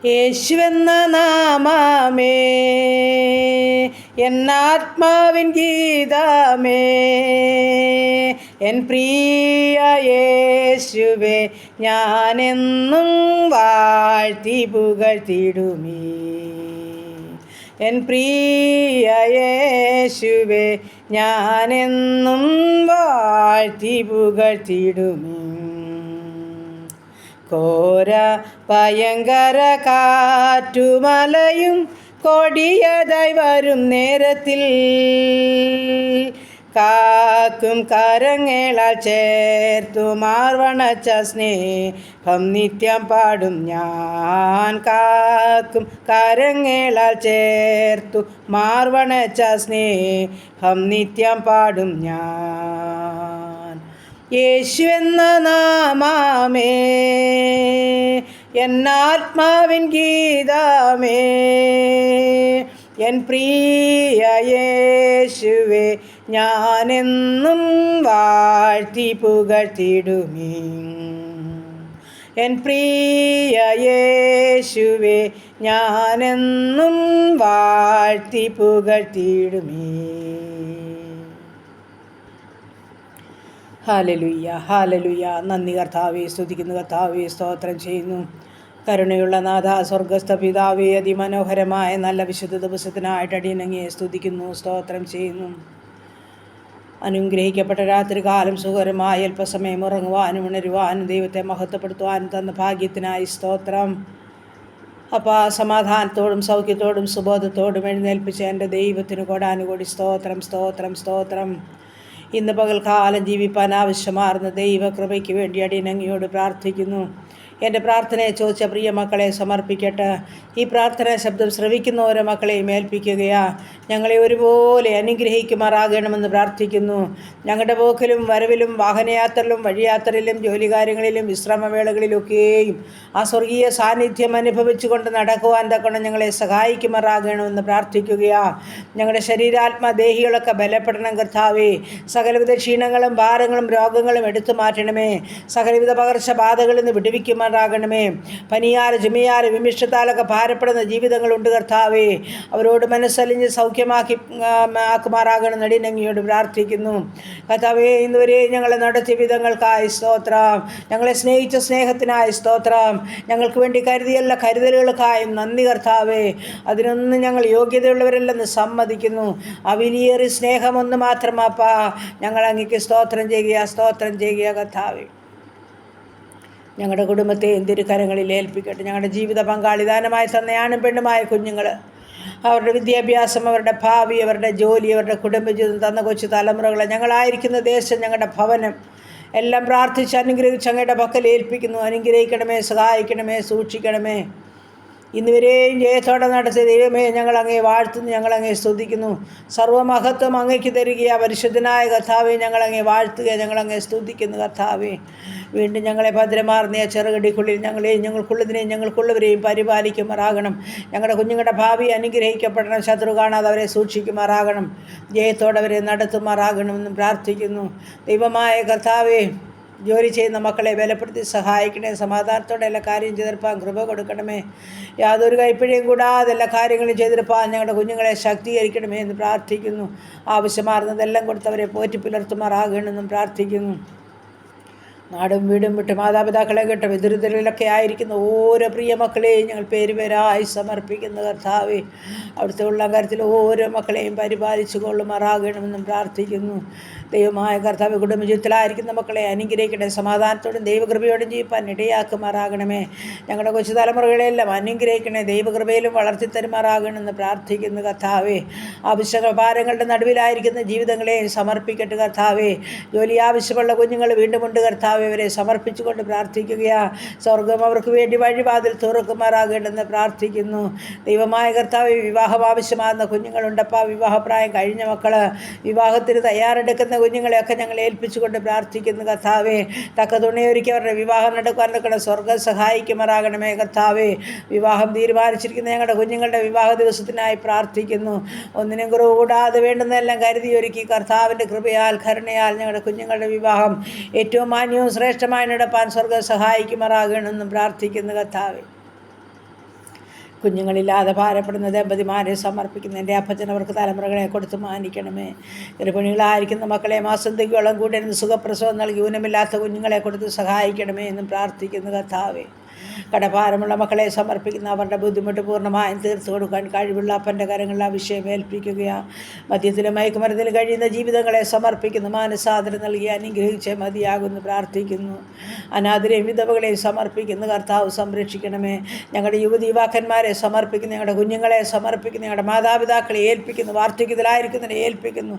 യേശുവെന്ന നാമമേ എന്നാത്മാവിൻ ഗീതമേ, N പ്രിയ യേശുവേ ഞാനെന്നും വാഴ്ത്തി പുകഴ്ത്തിടുമേ. എൻ പ്രിയ യേശുവേ ഞാനെന്നും വാഴ്ത്തി പുകഴ്ത്തിടുമേ. ഘോര ഭയങ്കര കാറ്റുമലയും കൊടിയതായി വരും നേരത്തിൽ, കാക്കും കരങ്ങളാൽ ചേർത്തു മാർവണച്ച സ്നേഹം നിത്യം പാടും ഞാൻ. കാക്കും കരങ്ങളാൽ ചേർത്തു മാർവണച്ച സ്നേഹം നിത്യം പാടും ഞാൻ. യേശുവെന്ന നാമമേ എന്നാത്മാവിൻ ഗീതമേ, എൻ പ്രിയ യേശുവേ ഞാനെന്നും വാഴ്ത്തി പുകഴ്ത്തിടുമേ. എൻ പ്രിയ യേശുവേ ഞാനെന്നും വാഴ്ത്തി പുകഴ്ത്തിടുമേ. Hallelujah, hallelujah. നന്ദി കർത്താവേ, സ്തുതിക്കുന്നു കർത്താവേ, സ്തോത്രം ചെയ്യുന്നു. കരുണയുള്ള നാഥ, സ്വർഗസ്ഥ പിതാവേ, അതിമനോഹരമായ നല്ല വിശുദ്ധ ദിവസത്തിനായിട്ട് അടിയനങ്ങയെ സ്തുതിക്കുന്നു, സ്തോത്രം ചെയ്യുന്നു. അനുഗ്രഹിക്കപ്പെട്ട രാത്രികാലം സുഖകരമായ അല്പസമയം ഉറങ്ങുവാനും ഉണരുവാനും ദൈവത്തെ മഹത്വപ്പെടുത്തുവാനും തന്ന ഭാഗ്യത്തിനായി സ്തോത്രം. അപ്പോൾ സമാധാനത്തോടും സൗഖ്യത്തോടും സുബോധത്തോടും എഴുന്നേൽപ്പിച്ച എൻ്റെ ദൈവത്തിന് കോടാനുകോടി സ്തോത്രം, സ്തോത്രം, സ്തോത്രം. ഇന്ന് പകൽക്കാലം ജീവിപ്പാൻ ആവശ്യമാർന്ന ദൈവകൃപയ്ക്ക് വേണ്ടി അടിയനങ്ങയോട് പ്രാർത്ഥിക്കുന്നു. എൻ്റെ പ്രാർത്ഥനയെ ചോദിച്ച പ്രിയ മക്കളെ സമർപ്പിക്കട്ടെ. ഈ പ്രാർത്ഥനാ ശബ്ദം ശ്രവിക്കുന്ന ഓരോ മക്കളെയും ഏൽപ്പിക്കുകയാ. ഞങ്ങളെ ഒരുപോലെ അനുഗ്രഹിക്കുമാറാകണമെന്ന് പ്രാർത്ഥിക്കുന്നു. ഞങ്ങളുടെ പോക്കിലും വരവിലും വാഹനയാത്രയിലും വഴിയാത്രയിലും ജോലികാര്യങ്ങളിലും വിശ്രമവേളകളിലൊക്കെയും ആ സ്വർഗീയ സാന്നിധ്യം അനുഭവിച്ചുകൊണ്ട് നടക്കുവാൻ തക്കണം ഞങ്ങളെ സഹായിക്കുമാറാകണമെന്ന് പ്രാർത്ഥിക്കുകയാ. ഞങ്ങളുടെ ശരീരാത്മദേഹികളൊക്കെ ബലപ്പെടണം കർത്താവേ. സകലവിധ ക്ഷീണങ്ങളും ഭാരങ്ങളും രോഗങ്ങളും എടുത്തു മാറ്റണമേ. സകലവിധ പകർച്ചബാധകളിൽ നിന്ന് വിടുവിക്കുമാറാകണമേ. പനിയാൽ ചുമയാൽ വിമിഷ്ടത്താലൊക്കെ ഭാരപ്പെടുന്ന ജീവിതങ്ങളുണ്ട് കർത്താവേ. അവരോട് മനസ്സലിഞ്ഞ് ആക്കുമാറാകണം നടിനങ്ങിയോട് പ്രാർത്ഥിക്കുന്നു കർത്താവേ. ഇന്നുവരെ ഞങ്ങളെ നടത്തിയ വിധങ്ങൾക്കായി സ്തോത്രം. ഞങ്ങളെ സ്നേഹിച്ച സ്നേഹത്തിനായി സ്തോത്രം. ഞങ്ങൾക്ക് വേണ്ടി കരുതിയ എല്ലാ കരുതലുകൾക്കായും നന്ദി കർത്താവേ. അതിനൊന്നും ഞങ്ങൾ യോഗ്യതയുള്ളവരല്ലെന്ന് സമ്മതിക്കുന്നു. ആ വിലയേറിയ സ്നേഹമൊന്ന് മാത്രമാപ്പാ. ഞങ്ങൾ അങ്ങേക്ക് സ്തോത്രം ചെയ്യുക, സ്തോത്രം ചെയ്യുക കർത്താവേ. ഞങ്ങളുടെ കുടുംബത്തെ തിരുക്കരങ്ങളിൽ ഏൽപ്പിക്കട്ടെ. ഞങ്ങളുടെ ജീവിത പങ്കാളി ദാനമായി തന്നയാണും പെണ്ണുമായ കുഞ്ഞുങ്ങൾ, അവരുടെ വിദ്യാഭ്യാസം, അവരുടെ ഭാവി, അവരുടെ ജോലി, അവരുടെ കുടുംബജീവിതം, തന്ന കൊച്ചു തലമുറകളെ, ഞങ്ങളായിരിക്കുന്ന ദേശം, ഞങ്ങളുടെ ഭവനം എല്ലാം പ്രാർത്ഥിച്ച് അനുഗ്രഹിച്ച് അങ്ങയുടെ പക്കൽ ഏൽപ്പിക്കുന്നു. അനുഗ്രഹിക്കണമേ, സഹായിക്കണമേ, സൂക്ഷിക്കണമേ. ഇന്നുവരെയും ജയത്തോടെ നടത്തിയ ദൈവമേ, ഞങ്ങൾ അങ്ങേ വാഴ്ത്തുന്നു, ഞങ്ങൾ അങ്ങേ സ്തുതിക്കുന്നു. സർവ്വമഹത്വം അങ്ങേക്ക് തരികയാ പരിശുദ്ധനായ കർത്താവേ. ഞങ്ങൾ അങ്ങേ വാഴ്ത്തുക, ഞങ്ങൾ അങ്ങേ സ്തുതിക്കുന്നു കർത്താവേ. വീണ്ടും ഞങ്ങളെ ഭദ്രമാർന്നിയ ചെറുകടിക്കുള്ളിൽ ഞങ്ങളെയും ഞങ്ങൾക്കുള്ളതിനെയും ഞങ്ങൾക്കുള്ളവരെയും പരിപാലിക്കുമാറാകണം. ഞങ്ങളുടെ കുഞ്ഞുങ്ങളുടെ ഭാവി അനുഗ്രഹിക്കപ്പെടണം. ശത്രു കാണാതെ അവരെ സൂക്ഷിക്കുമാറാകണം. ജയത്തോടെ അവരെ നടത്തുമാറാകണമെന്നും പ്രാർത്ഥിക്കുന്നു. ദൈവമായ കർത്താവേ, ജോലി ചെയ്യുന്ന മക്കളെ ബലപ്പെടുത്തി സഹായിക്കണേ. സമാധാനത്തോടെ എല്ലാ കാര്യം ചെയ്തെടുപ്പാൻ കൃപ കൊടുക്കണമേ. യാതൊരു കൈപ്പിഴയും കൂടാതെ എല്ലാ കാര്യങ്ങളും ചെയ്തെടുപ്പാൻ ഞങ്ങളുടെ കുഞ്ഞുങ്ങളെ ശക്തീകരിക്കണമേ എന്ന് പ്രാർത്ഥിക്കുന്നു. ആവശ്യമാർന്നതെല്ലാം കൊടുത്തവരെ പോറ്റി പുലർത്തുമാറാകണമെന്നും പ്രാർത്ഥിക്കുന്നു. നാടും വീടും വിട്ട് മാതാപിതാക്കളെ കേട്ട വിദുരിതരിലൊക്കെ ആയിരിക്കുന്ന ഓരോ പ്രിയ മക്കളെയും ഞങ്ങൾ പേരുപേരായി സമർപ്പിക്കുന്ന കർത്താവേ. അവിടുത്തെ ഉള്ള കാര്യത്തിൽ ഓരോ മക്കളെയും പരിപാലിച്ചു കൊള്ളുമാറാകണമെന്നും പ്രാർത്ഥിക്കുന്നു. ദൈവമായ കർത്താവ്, കുടുംബജീവിതത്തിലായിരിക്കുന്ന മക്കളെ അനുഗ്രഹിക്കണേ. സമാധാനത്തോടും ദൈവകൃപയോടും ജീവിപ്പാൻ ഇടയാക്കുമാറാകണമേ. ഞങ്ങളുടെ കൊച്ചു തലമുറകളെല്ലാം അനുഗ്രഹിക്കണേ. ദൈവകൃപയിലും വളർത്തിത്തരുമാറാകണമെന്ന് പ്രാർത്ഥിക്കുന്നു കർത്താവേ. ആവശ്യങ്ങൾ ഭാരങ്ങളുടെ നടുവിലായിരിക്കുന്ന ജീവിതങ്ങളെയും സമർപ്പിക്കട്ടെ കർത്താവേ. ജോലി ആവശ്യമുള്ള കുഞ്ഞുങ്ങൾ വീണ്ടുമുണ്ട് കർത്താവേ. അവരെ സമർപ്പിച്ചുകൊണ്ട് പ്രാർത്ഥിക്കുകയാ. സ്വർഗം അവർക്ക് വേണ്ടി വഴിവാതിൽ തുറക്കുമാറാകണമെന്ന് പ്രാർത്ഥിക്കുന്നു. ദൈവമായ കർത്താവേ, വിവാഹം ആവശ്യമാകുന്ന കുഞ്ഞുങ്ങളുണ്ടപ്പാ. വിവാഹപ്രായം കഴിഞ്ഞ മക്കൾ, വിവാഹത്തിന് തയ്യാറെടുക്കുന്ന കുഞ്ഞുങ്ങളെയൊക്കെ ഞങ്ങൾ ഏൽപ്പിച്ചുകൊണ്ട് പ്രാർത്ഥിക്കുന്നു കർത്താവേ. തക്ക തുണയൊരുക്കി അവരുടെ വിവാഹം നടക്കുവാൻ നിൽക്കണം. സ്വർഗം സഹായിക്കുമാറാകണമേ കർത്താവേ. വിവാഹം തീരുമാനിച്ചിരിക്കുന്ന ഞങ്ങളുടെ കുഞ്ഞുങ്ങളുടെ വിവാഹ ദിവസത്തിനായി പ്രാർത്ഥിക്കുന്നു. ഒന്നിനും കുറവ് കൂടാതെ വേണ്ടുന്നതെല്ലാം കരുതിയൊരുക്കി കർത്താവിൻ്റെ കൃപയാൽ കരുണയാൽ ഞങ്ങളുടെ കുഞ്ഞുങ്ങളുടെ വിവാഹം ഏറ്റവും മാന്യവും ശ്രേഷ്ഠമായി നടപ്പാൻ സ്വർഗം സഹായിക്കുമാറാകണമെന്നും പ്രാർത്ഥിക്കുന്നു കർത്താവേ. കുഞ്ഞുങ്ങളില്ലാതെ ഭാരപ്പെടുന്ന ദമ്പതിമാരെ സമർപ്പിക്കുന്ന എൻ്റെ അപ്പച്ചൻ അവർക്ക് തലമുറകളെ കൊടുത്ത് മാനിക്കണമേ. ഗർഭിണികളായിരിക്കുന്ന മക്കളെ മാസം തികയോളം കൂടെ സുഖപ്രസവം നൽകി ഊനമില്ലാത്ത കുഞ്ഞുങ്ങളെ കൊടുത്ത് സഹായിക്കണമേ എന്നും പ്രാർത്ഥിക്കുന്നു കർത്താവേ. കടഭാരമുള്ള മക്കളെ സമർപ്പിക്കുന്ന അവരുടെ ബുദ്ധിമുട്ട് പൂർണ്ണമായും തീർത്തു കൊടുക്കാൻ കഴിവുള്ള അപ്പൻ്റെ കരങ്ങളിൽ ആ വിഷയം ഏൽപ്പിക്കുകയാണ്. മദ്യത്തിലും മയക്കുമരുന്നിലും കഴിയുന്ന ജീവിതങ്ങളെ സമർപ്പിക്കുന്നു. മാനസാദരം നൽകി അനുഗ്രഹിച്ച് മതിയാകുന്നു പ്രാർത്ഥിക്കുന്നു. അനാഥരെയും വിധവകളെയും സമർപ്പിക്കുന്നു. കർത്താവ് സംരക്ഷിക്കണമേ. ഞങ്ങളുടെ യുവതി യുവാക്കന്മാരെ സമർപ്പിക്കുന്നു. ഞങ്ങളുടെ കുഞ്ഞുങ്ങളെ സമർപ്പിക്കുന്നു. ഞങ്ങളുടെ മാതാപിതാക്കളെ ഏൽപ്പിക്കുന്നു. വാർദ്ധക്യത്തിലായിരിക്കുന്നതിനെ ഏൽപ്പിക്കുന്നു.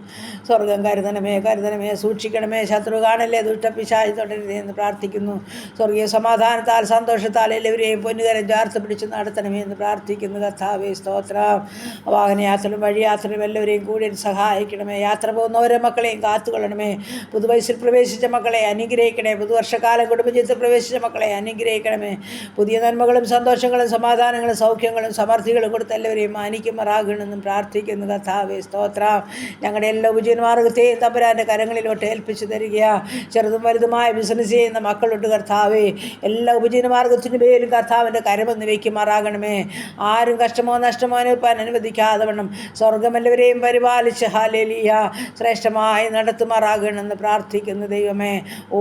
സ്വർഗം കരുതണമേ, കരുതണമേ, സൂക്ഷിക്കണമേ. ശത്രു കാണല്ലേ, ദുഷ്ടപിശാചി തുടരുതേ എന്ന് പ്രാർത്ഥിക്കുന്നു. സ്വർഗീയ സമാധാനത്താൽ സന്തോഷത്താൽ എല്ലാവരെയും പൊന്നുകരം ചേർത്ത് പിടിച്ച് നടത്തണമേ എന്ന് പ്രാർത്ഥിക്കുന്നു കർത്താവേ. സ്തോത്രം. വാഹനയാത്രയിലും വഴിയാത്രയിലും എല്ലാവരെയും കൂടി സഹായിക്കണമേ. യാത്ര പോകുന്ന ഓരോ മക്കളെയും കാത്തുകൊള്ളണമേ. പുതുവയസ്സിൽ പ്രവേശിച്ച മക്കളെ അനുഗ്രഹിക്കണേ. പുതുവർഷക്കാലം കുടുംബജീവിതത്തിൽ പ്രവേശിച്ച മക്കളെ അനുഗ്രഹിക്കണമേ. പുതിയ നന്മകളും സന്തോഷങ്ങളും സമാധാനങ്ങളും സൗഖ്യങ്ങളും സമൃദ്ധികളും കൊടുത്ത് എല്ലാവരെയും മാനിക്കുമാറാകണമെന്നും പ്രാർത്ഥിക്കുന്നു കർത്താവേ. സ്തോത്രം. ഞങ്ങളുടെ എല്ലാ ഉപജീവനമാർഗത്തെയും തമ്പുരാൻ്റെ കരങ്ങളിലോട്ട് ഏൽപ്പിച്ചു തരിക. ചെറുതും വലുതുമായ ബിസിനസ് ചെയ്യുന്ന മക്കളുണ്ട് കർത്താവേ. എല്ലാ ഉപജീവനമാർഗത്തിനും പേരും കർത്താവിൻ്റെ കരമെന്ന് വയ്ക്കുമാറാകണമേ. ആരും കഷ്ടമോ നഷ്ടമോ അനുഭവിക്കാൻ അനുവദിക്കാതെ വണ്ണം സ്വർഗമെല്ലാവരെയും പരിപാലിച്ച് ഹല്ലേലൂയ ശ്രേഷ്ഠമായി നടത്തുമാറാകണമെന്ന് പ്രാർത്ഥിക്കുന്നു ദൈവമേ.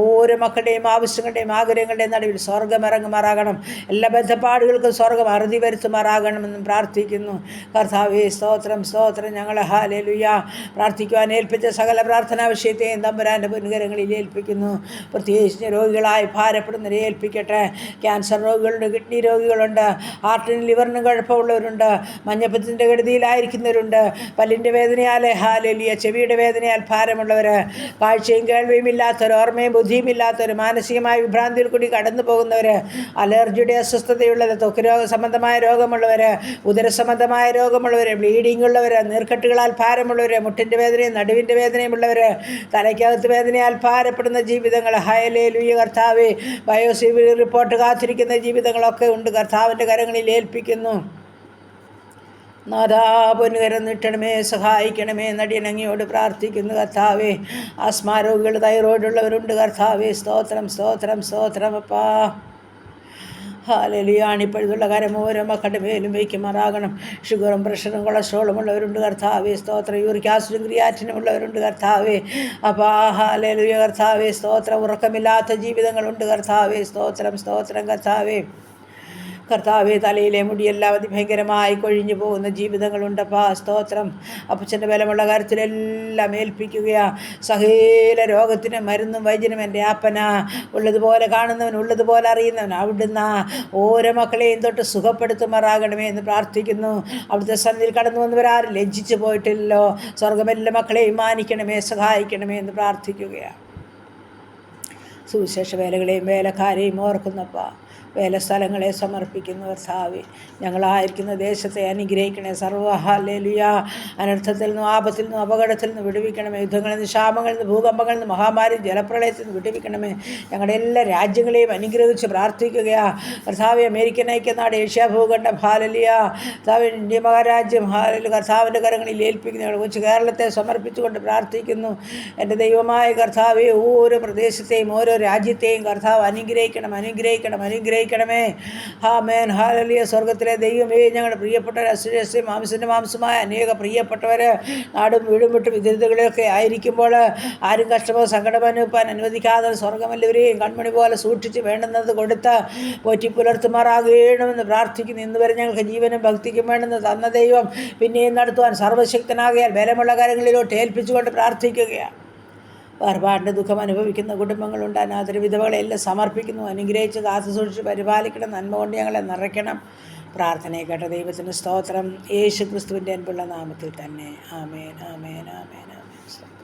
ഓരോ മക്കളുടെയും ആവശ്യങ്ങളുടെയും ആഗ്രഹങ്ങളുടെയും നടുവിൽ സ്വർഗം ഇറങ്ങുമാറാകണം. എല്ലാ ബന്ധപ്പാടുകൾക്കും സ്വർഗം അറുതി വരുത്തുമാറാകണമെന്നും പ്രാർത്ഥിക്കുന്നു കർത്താവേ. സ്തോത്രം, സ്തോത്രം. ഞങ്ങളെ ഹല്ലേലൂയ പ്രാർത്ഥിക്കുവാൻ ഏൽപ്പിച്ച സകല പ്രാർത്ഥനാ വിഷയത്തെയും തമ്പുരാൻ്റെ പൊൻകരങ്ങളിൽ ഏൽപ്പിക്കുന്നു. പ്രത്യേകിച്ച് രോഗികളായി ഭാരപ്പെടുന്നവരെ ഏൽപ്പിക്കട്ടെ. ക്യാൻസർ രോഗികളുണ്ട്, കിഡ്നി രോഗികളുണ്ട്, ഹാർട്ടിനും ലിവറിനും കുഴപ്പമുള്ളവരുണ്ട്, മഞ്ഞപ്പിത്തത്തിൻ്റെ കെടുതിയിലായിരിക്കുന്നവരുണ്ട്, പല്ലിൻ്റെ വേദനയാൽ ഹല്ലേലൂയ ചെവിയുടെ വേദനയാൽ ഭാരമുള്ളവർ, കാഴ്ചയും കേൾവിയും ഇല്ലാത്തവർ, ഓർമ്മയും ബുദ്ധിയും ഇല്ലാത്തവർ, മാനസികമായ വിഭ്രാന്തിയിൽ കൂടി കടന്നു പോകുന്നവർ, അലർജിയുടെ അസ്വസ്ഥതയുള്ളത്, ത്വക്ക് സംബന്ധമായ രോഗമുള്ളവർ, ഉദരസംബന്ധമായ രോഗമുള്ളവർ, ബ്ലീഡിംഗ് ഉള്ളവർ, നീർക്കെട്ടുകളാൽ ഭാരമുള്ളവർ, മുട്ടിൻ്റെ വേദനയും നടുവിൻ്റെ വേദനയുമുള്ളവർ, തലയ്ക്കകത്ത് വേദനയാൽ ഭാരപ്പെടുന്ന ജീവിതങ്ങൾ ഹല്ലേലൂയ കർത്താവേ. ബയോസിബിൾ റിപ്പോർട്ട് കാത്തിരിക്കുന്ന ജീവിതങ്ങളൊക്കെ ഉണ്ട്. കർത്താവിൻ്റെ കരങ്ങളിൽ ഏൽപ്പിക്കുന്നു. നാഥാ പൊന്നുകരം നീട്ടണമേ, സഹായിക്കണമേ. നടിയനങ്ങിയോട് പ്രാർത്ഥിക്കുന്നു കർത്താവേ. ആസ്മാരോഗികൾ, തൈറോയിഡുള്ളവരുണ്ട് കർത്താവേ. സ്തോത്രം, സ്തോത്രം, സ്തോത്രം അപ്പാ. ഹല്ലേലൂയ. ഇപ്പോഴുള്ള കരം ഓരോ മക്കളുടെ മേലും വയ്ക്കുമാറാകണം. ഷുഗറും പ്രഷറും കൊളസ്ട്രോളും ഉള്ളവരുണ്ട് കർത്താവേ. സ്തോത്രം. യൂറിക് ആസിഡും ക്രിയാറ്റിനും ഉള്ളവരുണ്ട് കർത്താവേ. അപ്പാ ഹല്ലേലൂയ കർത്താവേ. സ്തോത്രം. ഉറക്കമില്ലാത്ത ജീവിതങ്ങളുണ്ട് കർത്താവേ. സ്തോത്രം, സ്തോത്രം കർത്താവേ. കർത്താവേ, തലയിലെ മുടിയെല്ലാം അതിഭയങ്കരമായി കൊഴിഞ്ഞു പോകുന്ന ജീവിതങ്ങളുണ്ടപ്പാ. സ്തോത്രം. അപ്പച്ചൻ്റെ ബലമുള്ള കാര്യത്തിലെല്ലാം ഏൽപ്പിക്കുകയാണ്. സകല രോഗത്തിന് മരുന്നും വൈദ്യനും എൻ്റെ ആപ്പന. ഉള്ളതുപോലെ കാണുന്നവൻ, ഉള്ളതുപോലെ അറിയുന്നവൻ അവിടുന്ന് ഓരോ മക്കളെയും തൊട്ട് സുഖപ്പെടുത്തുമാറാകണമേ എന്ന് പ്രാർത്ഥിക്കുന്നു. അവിടുത്തെ സന്നിധിയിൽ കടന്നു വന്നവരാരും ലജ്ജിച്ചു പോയിട്ടില്ലല്ലോ. സ്വർഗമെല്ലാ മക്കളെയും മാനിക്കണമേ, സഹായിക്കണമേ എന്ന് പ്രാർത്ഥിക്കുകയാണ്. സുവിശേഷ വേലകളെയും വേലക്കാരെയും ഓർക്കുന്നപ്പാ. വേലസ്ഥലങ്ങളെ സമർപ്പിക്കുന്നു കർത്താവേ. ഞങ്ങളായിരിക്കുന്ന ദേശത്തെ അനുഗ്രഹിക്കണേ. സർവ്വ ഹല്ലേലൂയ. അനർത്ഥത്തിൽ നിന്നും ആപത്തിൽ നിന്നും അപകടത്തിൽ നിന്ന് വിടുവിക്കണമേ. യുദ്ധങ്ങളിൽ നിന്ന്, ക്ഷാമങ്ങളിൽ നിന്ന്, ഭൂകമ്പങ്ങളിൽ നിന്ന്, മഹാമാരി, ജലപ്രളയത്തിൽ നിന്ന് വിടുവിക്കണമേ. ഞങ്ങളുടെ എല്ലാ രാജ്യങ്ങളെയും അനുഗ്രഹിച്ച് പ്രാർത്ഥിക്കുകയാണ് കർത്താവേ. അമേരിക്കൻ ഐക്യനാട്, ഏഷ്യ ഭൂഖണ്ഡം ഹല്ലേലൂയ കർത്താവേ. ഇന്ത്യ മഹാരാജ്യം ഹല്ലേലൂയ കർത്താവിൻ്റെ കരങ്ങളിൽ ഏൽപ്പിക്കുന്നു. ഞങ്ങൾ കൊച്ചു കേരളത്തെ സമർപ്പിച്ചുകൊണ്ട് പ്രാർത്ഥിക്കുന്നു. എൻ്റെ ദൈവമായ കർത്താവേ, ഓരോ പ്രദേശത്തെയും ഓരോ രാജ്യത്തെയും കർത്താവ് അനുഗ്രഹിക്കണം, അനുഗ്രഹിക്കണം, അനുഗ്രഹിക്കണമേ. ആമേൻ. ഹല്ലേലൂയ. സ്വർഗത്തിലെ ദൈവമേ, ഞങ്ങളുടെ പ്രിയപ്പെട്ട അസുരസ്യം മാംസത്തിൻ്റെ മാംസമായ അനേക പ്രിയപ്പെട്ടവർ നാടും വീടും വിട്ട് വിദഗ്ധകളെയൊക്കെ ആയിരിക്കുമ്പോൾ ആരും കഷ്ടമോ സങ്കടമോ അനുഭവിക്കാൻ അനുവദിക്കാതെ സ്വർഗമെല്ലാവരെയും കൺമണി പോലെ സൂക്ഷിച്ച് വേണ്ടുന്നത് കൊടുത്ത് പോറ്റി പുലർത്തുമാറാകണമെന്ന് പ്രാർത്ഥിക്കുന്നു. ഇന്ന് വരെ ഞങ്ങൾക്ക് ജീവനും ഭക്തിക്കും വേണ്ടുന്ന തന്ന ദൈവം പിന്നെയും നടത്തുവാൻ സർവ്വശക്തനാകയാൽ ബലമുള്ള കാര്യങ്ങളിലോട്ട് ഏൽപ്പിച്ചുകൊണ്ട് പ്രാർത്ഥിക്കുകയാണ്. വേർപാടിൻ്റെ ദുഃഖം അനുഭവിക്കുന്ന കുടുംബങ്ങളുണ്ട്. അനാഥര വിധവകളെല്ലാം സമർപ്പിക്കുന്നു. അനുഗ്രഹിച്ച് കാത്തു സൂക്ഷിച്ച് പരിപാലിക്കണം. നന്മ കൊണ്ട് ഞങ്ങളെ നിറയ്ക്കണം. പ്രാർത്ഥനയെ കേട്ട ദൈവത്തിന് സ്തോത്രം. യേശു ക്രിസ്തുവിൻ്റെ അൻപുള്ള നാമത്തിൽ തന്നെ. ആമേൻ, ആമേൻ, ആമേൻ, ആമേൻ.